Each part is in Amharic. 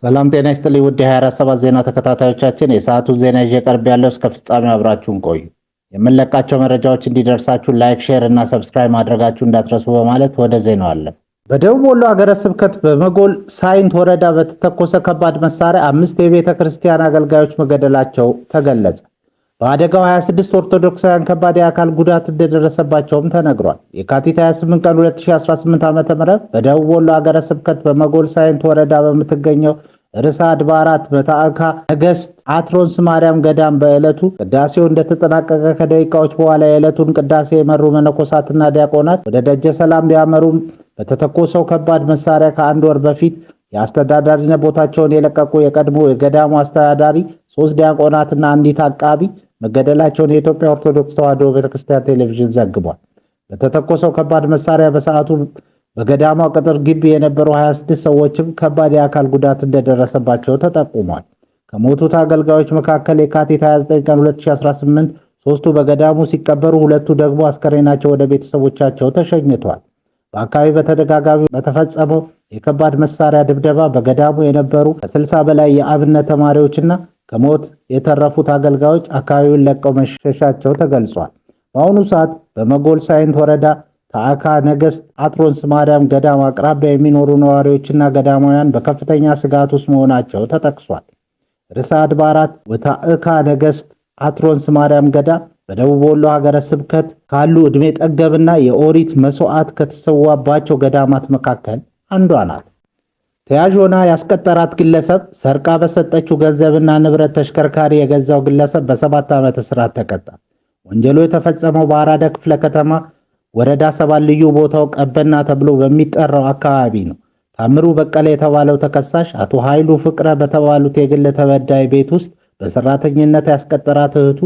ሰላም ጤና ይስጥልኝ ውድ የ24/7 ዜና ተከታታዮቻችን፣ የሰዓቱን ዜና ይዤ ቀርብ ያለው እስከ ፍጻሜው አብራችሁን ቆዩ። የምንለቃቸው መረጃዎች እንዲደርሳችሁ ላይክ፣ ሼር እና ሰብስክራይብ ማድረጋችሁ እንዳትረሱ በማለት ወደ ዜናው አለ። በደቡብ ወሎ ሀገረ ስብከት በመጎል ሳይንት ወረዳ በተተኮሰ ከባድ መሳሪያ 5 የቤተ ክርስቲያን አገልጋዮች መገደላቸው ተገለጸ። በአደጋው 26 ኦርቶዶክሳውያን ከባድ የአካል ጉዳት እንደደረሰባቸውም ተነግሯል። የካቲት 28 ቀን 2018 ዓ.ም በደቡብ ወሎ ሀገረ ስብከት በመጎል ሳይንት ወረዳ በምትገኘው ርዕሰ አድባራት በታዕካ ነገሥት አትሮንስ ማርያም ገዳም በዕለቱ ቅዳሴው እንደተጠናቀቀ ከደቂቃዎች በኋላ የዕለቱን ቅዳሴ የመሩ መነኮሳትና ዲያቆናት ወደ ደጀ ሰላም ቢያመሩም በተተኮሰው ከባድ መሳሪያ ከአንድ ወር በፊት የአስተዳዳሪነት ቦታቸውን የለቀቁ የቀድሞ የገዳሙ አስተዳዳሪ 3 ዲያቆናትና አንዲት አቃቢ መገደላቸውን የኢትዮጵያ ኦርቶዶክስ ተዋሕዶ ቤተክርስቲያን ቴሌቪዥን ዘግቧል። በተተኮሰው ከባድ መሳሪያ በሰዓቱ በገዳሟ ቅጥር ግቢ የነበሩ 26 ሰዎችም ከባድ የአካል ጉዳት እንደደረሰባቸው ተጠቁሟል። ከሞቱት አገልጋዮች መካከል የካቲት 29 ቀን 2018 ሶስቱ በገዳሙ ሲቀበሩ፣ ሁለቱ ደግሞ አስከሬናቸው ወደ ቤተሰቦቻቸው ተሸኝቷል። በአካባቢ በተደጋጋሚ በተፈጸመው የከባድ መሳሪያ ድብደባ በገዳሙ የነበሩ ከ60 በላይ የአብነት ተማሪዎችና ከሞት የተረፉት አገልጋዮች አካባቢውን ለቀው መሸሻቸው ተገልጿል። በአሁኑ ሰዓት በመጎል ሳይንት ወረዳ ታዕካ ነገሥት አትሮንስ ማርያም ገዳም አቅራቢያ የሚኖሩ ነዋሪዎችና ገዳማውያን በከፍተኛ ስጋት ውስጥ መሆናቸው ተጠቅሷል። ርዕሰ አድባራት ወታዕካ ነገሥት አትሮንስ ማርያም ገዳም በደቡብ ወሎ ሀገረ ስብከት ካሉ ዕድሜ ጠገብና የኦሪት መስዋዕት ከተሰዋባቸው ገዳማት መካከል አንዷ ናት። ተያዥ ሆና ያስቀጠራት ግለሰብ ሰርቃ በሰጠችው ገንዘብና ንብረት ተሽከርካሪ የገዛው ግለሰብ በ7 ዓመት እስራት ተቀጣ። ወንጀሉ የተፈጸመው በአራዳ ክፍለ ከተማ ወረዳ 7 ልዩ ቦታው ቀበና ተብሎ በሚጠራው አካባቢ ነው። ታምሩ በቀለ የተባለው ተከሳሽ አቶ ኃይሉ ፍቅረ በተባሉት የግል ተበዳይ ቤት ውስጥ በሰራተኝነት ያስቀጠራት እህቱ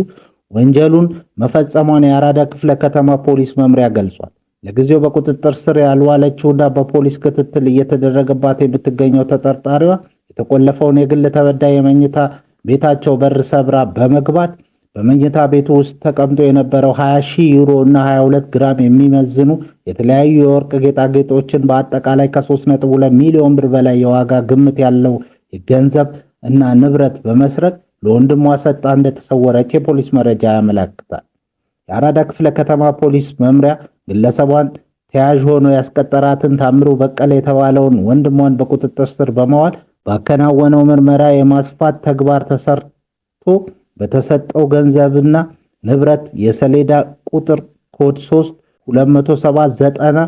ወንጀሉን መፈጸሟን የአራዳ ክፍለ ከተማ ፖሊስ መምሪያ ገልጿል። ለጊዜው በቁጥጥር ስር ያልዋለችውና በፖሊስ ክትትል እየተደረገባት የምትገኘው ተጠርጣሪዋ የተቆለፈውን የግል ተበዳይ የመኝታ ቤታቸው በር ሰብራ በመግባት በመኝታ ቤቱ ውስጥ ተቀምጦ የነበረው 20,000 ዩሮ እና 22 ግራም የሚመዝኑ የተለያዩ የወርቅ ጌጣጌጦችን በአጠቃላይ ከ3.2 ሚሊዮን ብር በላይ የዋጋ ግምት ያለው ገንዘብ እና ንብረት በመስረቅ ለወንድሟ ሰጣ እንደተሰወረች የፖሊስ መረጃ ያመለክታል። የአራዳ ክፍለ ከተማ ፖሊስ መምሪያ ግለሰቧን ተያዥ ሆኖ ያስቀጠራትን ታምሩ በቀለ የተባለውን ወንድሟን በቁጥጥር ስር በመዋል ባከናወነው ምርመራ የማስፋት ተግባር ተሰርቶ በተሰጠው ገንዘብና ንብረት የሰሌዳ ቁጥር ኮድ 3279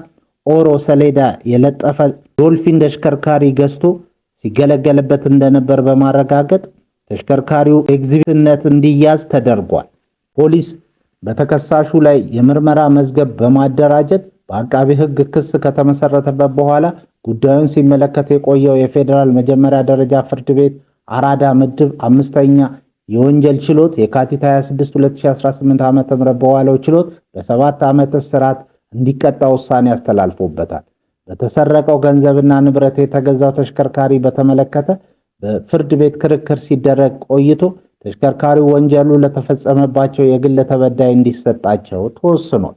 ኦሮ ሰሌዳ የለጠፈ ዶልፊን ተሽከርካሪ ገዝቶ ሲገለገልበት እንደነበር በማረጋገጥ ተሽከርካሪው ኤግዚቢትነት እንዲያዝ ተደርጓል። ፖሊስ በተከሳሹ ላይ የምርመራ መዝገብ በማደራጀት በአቃቢ ሕግ ክስ ከተመሰረተበት በኋላ ጉዳዩን ሲመለከት የቆየው የፌዴራል መጀመሪያ ደረጃ ፍርድ ቤት አራዳ ምድብ 5ኛ የወንጀል ችሎት የካቲት 26 2018 ዓ.ም በዋለው ችሎት በ7 ዓመት እስራት እንዲቀጣ ውሳኔ አስተላልፎበታል። በተሰረቀው ገንዘብና ንብረት የተገዛው ተሽከርካሪ በተመለከተ በፍርድ ቤት ክርክር ሲደረግ ቆይቶ ተሽከርካሪው ወንጀሉ ለተፈጸመባቸው የግል ተበዳይ እንዲሰጣቸው ተወስኗል።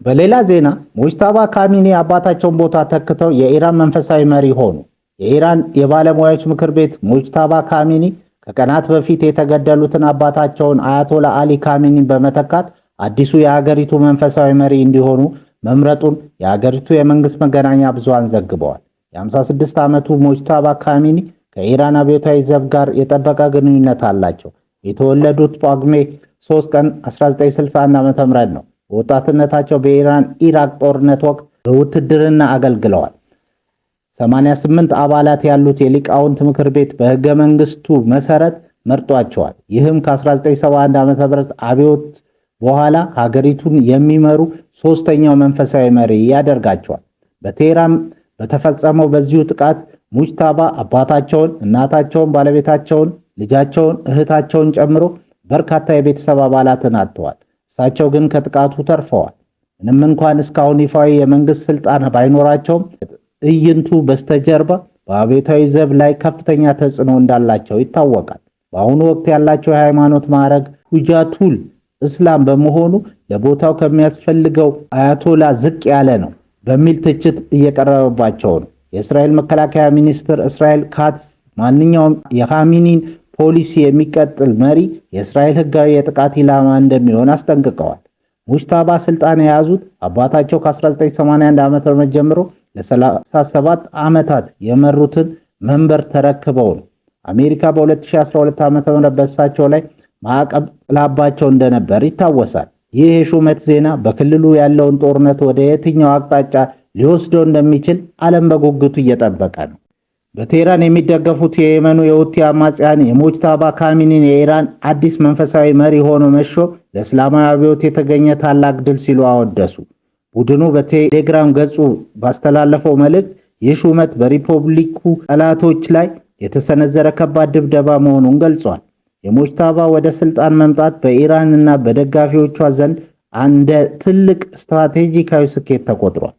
በሌላ ዜና ሙጅታባ ካሚኒ አባታቸውን ቦታ ተክተው የኢራን መንፈሳዊ መሪ ሆኑ። የኢራን የባለሙያዎች ምክር ቤት ሙጅታባ ካሚኒ ከቀናት በፊት የተገደሉትን አባታቸውን አያቶላ አሊ ካሚኒን በመተካት አዲሱ የሀገሪቱ መንፈሳዊ መሪ እንዲሆኑ መምረጡን የሀገሪቱ የመንግስት መገናኛ ብዙሃን ዘግበዋል። የ56 ዓመቱ ሙጅታባ ካሚኒ ከኢራን አብዮታዊ ዘብ ጋር የጠበቀ ግንኙነት አላቸው። የተወለዱት ጳጉሜ 3 ቀን 1961 ዓ.ም ነው። በወጣትነታቸው በኢራን ኢራቅ ጦርነት ወቅት በውትድርና አገልግለዋል። 88 አባላት ያሉት የሊቃውንት ምክር ቤት በሕገ መንግስቱ መሰረት መርጧቸዋል። ይህም ከ1971 ዓ.ም አብዮት በኋላ ሀገሪቱን የሚመሩ ሶስተኛው መንፈሳዊ መሪ ያደርጋቸዋል። በቴህራን በተፈጸመው በዚሁ ጥቃት ሙጅታባ አባታቸውን፣ እናታቸውን፣ ባለቤታቸውን፣ ልጃቸውን፣ እህታቸውን ጨምሮ በርካታ የቤተሰብ አባላትን አጥተዋል። እሳቸው ግን ከጥቃቱ ተርፈዋል። ምንም እንኳን እስካሁን ይፋዊ የመንግስት ስልጣን ባይኖራቸውም ትዕይንቱ በስተጀርባ በአብዮታዊ ዘብ ላይ ከፍተኛ ተጽዕኖ እንዳላቸው ይታወቃል። በአሁኑ ወቅት ያላቸው የሃይማኖት ማዕረግ ሁጃቱል እስላም በመሆኑ ለቦታው ከሚያስፈልገው አያቶላ ዝቅ ያለ ነው በሚል ትችት እየቀረበባቸው ነው። የእስራኤል መከላከያ ሚኒስትር እስራኤል ካትዝ ማንኛውም የኻሜኒን ፖሊሲ የሚቀጥል መሪ የእስራኤል ህጋዊ የጥቃት ኢላማ እንደሚሆን አስጠንቅቀዋል። ሙጅታባ ስልጣን የያዙት አባታቸው ከ1981 ዓ.ም ጀምሮ ለ37 ዓመታት የመሩትን መንበር ተረክበው ነው። አሜሪካ በ2012 ዓ.ም በእሳቸው ላይ ማዕቀብ ጥላባቸው እንደነበር ይታወሳል። ይህ የሹመት ዜና በክልሉ ያለውን ጦርነት ወደ የትኛው አቅጣጫ ሊወስደው እንደሚችል ዓለም በጉጉቱ እየጠበቀ ነው። በቴህራን የሚደገፉት የየመኑ የሁቲ አማጽያን የሙጅታባ ካሚኒን የኢራን አዲስ መንፈሳዊ መሪ ሆኖ መሾም ለእስላማዊ አብዮት የተገኘ ታላቅ ድል ሲሉ አወደሱ። ቡድኑ በቴሌግራም ገጹ ባስተላለፈው መልእክት ይህ ሹመት በሪፐብሊኩ ጠላቶች ላይ የተሰነዘረ ከባድ ድብደባ መሆኑን ገልጿል። የሙጅታባ ወደ ስልጣን መምጣት በኢራን እና በደጋፊዎቿ ዘንድ እንደ ትልቅ ስትራቴጂካዊ ስኬት ተቆጥሯል።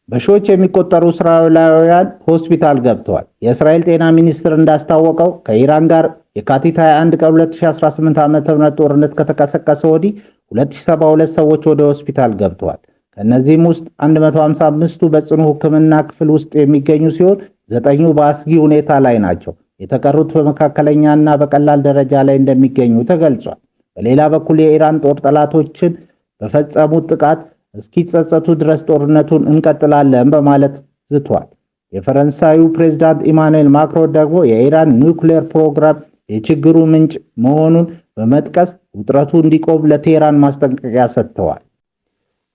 በሺዎች የሚቆጠሩ እስራኤላውያን ሆስፒታል ገብተዋል። የእስራኤል ጤና ሚኒስቴር እንዳስታወቀው ከኢራን ጋር የካቲት 21 ቀን 2018 ዓ.ም ጦርነት ከተቀሰቀሰ ወዲህ 2072 ሰዎች ወደ ሆስፒታል ገብተዋል። ከእነዚህም ውስጥ 155ቱ በጽኑ ሕክምና ክፍል ውስጥ የሚገኙ ሲሆን 9ኙ በአስጊ ሁኔታ ላይ ናቸው። የተቀሩት በመካከለኛና በቀላል ደረጃ ላይ እንደሚገኙ ተገልጿል። በሌላ በኩል የኢራን ጦር ጠላቶችን በፈጸሙት ጥቃት እስኪጸጸቱ ድረስ ጦርነቱን እንቀጥላለን በማለት ዝቷል። የፈረንሳዩ ፕሬዝዳንት ኢማኑኤል ማክሮን ደግሞ የኢራን ኒውክሌር ፕሮግራም የችግሩ ምንጭ መሆኑን በመጥቀስ ውጥረቱ እንዲቆም ለቴህራን ማስጠንቀቂያ ሰጥተዋል።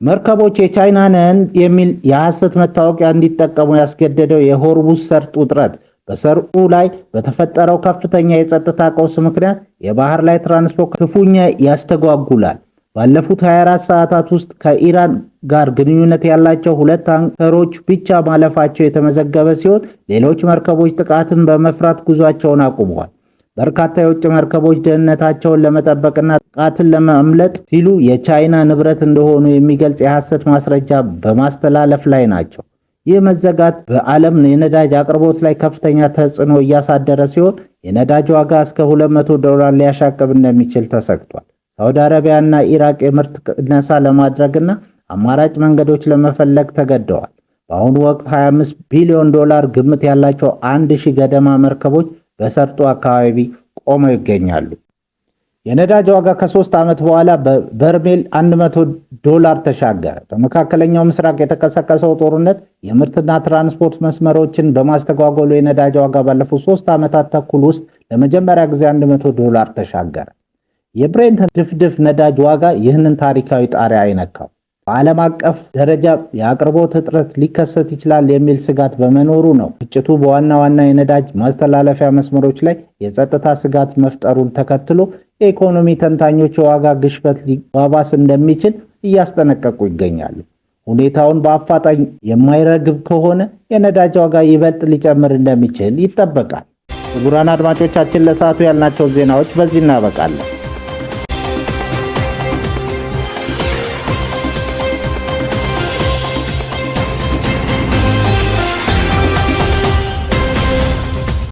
መርከቦች የቻይና ነን የሚል የሐሰት መታወቂያ እንዲጠቀሙ ያስገደደው የሆርሙዝ ሰርጥ ውጥረት በሰርጡ ላይ በተፈጠረው ከፍተኛ የጸጥታ ቀውስ ምክንያት የባህር ላይ ትራንስፖርት ክፉኛ ያስተጓጉላል። ባለፉት 24 ሰዓታት ውስጥ ከኢራን ጋር ግንኙነት ያላቸው 2 ታንከሮች ብቻ ማለፋቸው የተመዘገበ ሲሆን ሌሎች መርከቦች ጥቃትን በመፍራት ጉዟቸውን አቁመዋል። በርካታ የውጭ መርከቦች ደህንነታቸውን ለመጠበቅና ጥቃትን ለማምለጥ ሲሉ የቻይና ንብረት እንደሆኑ የሚገልጽ የሐሰት ማስረጃ በማስተላለፍ ላይ ናቸው። ይህ መዘጋት በዓለም የነዳጅ አቅርቦት ላይ ከፍተኛ ተጽዕኖ እያሳደረ ሲሆን የነዳጅ ዋጋ እስከ $200 ሊያሻቅብ እንደሚችል ተሰግቷል። ሳውዲ አረቢያ እና ኢራቅ የምርት ቅነሳ ለማድረግና አማራጭ መንገዶች ለመፈለግ ተገደዋል። በአሁኑ ወቅት $25 ቢሊዮን ግምት ያላቸው 1000 ገደማ መርከቦች በሰርጡ አካባቢ ቆመው ይገኛሉ። የነዳጅ ዋጋ ከ3 ዓመት በኋላ በበርሜል $100 ተሻገረ። በመካከለኛው ምስራቅ የተቀሰቀሰው ጦርነት የምርትና ትራንስፖርት መስመሮችን በማስተጓጎሉ የነዳጅ ዋጋ ባለፉት 3 ዓመታት ተኩል ውስጥ ለመጀመሪያ ጊዜ $100 ተሻገረ። የብሬንት ድፍድፍ ነዳጅ ዋጋ ይህንን ታሪካዊ ጣሪያ አይነካም። በዓለም አቀፍ ደረጃ የአቅርቦት እጥረት ሊከሰት ይችላል የሚል ስጋት በመኖሩ ነው ግጭቱ በዋና ዋና የነዳጅ ማስተላለፊያ መስመሮች ላይ የጸጥታ ስጋት መፍጠሩን ተከትሎ የኢኮኖሚ ተንታኞች የዋጋ ግሽበት ሊባባስ እንደሚችል እያስጠነቀቁ ይገኛሉ። ሁኔታውን በአፋጣኝ የማይረግብ ከሆነ የነዳጅ ዋጋ ይበልጥ ሊጨምር እንደሚችል ይጠበቃል። ክቡራን አድማጮቻችን ለሰዓቱ ያልናቸው ዜናዎች በዚህ እናበቃለን።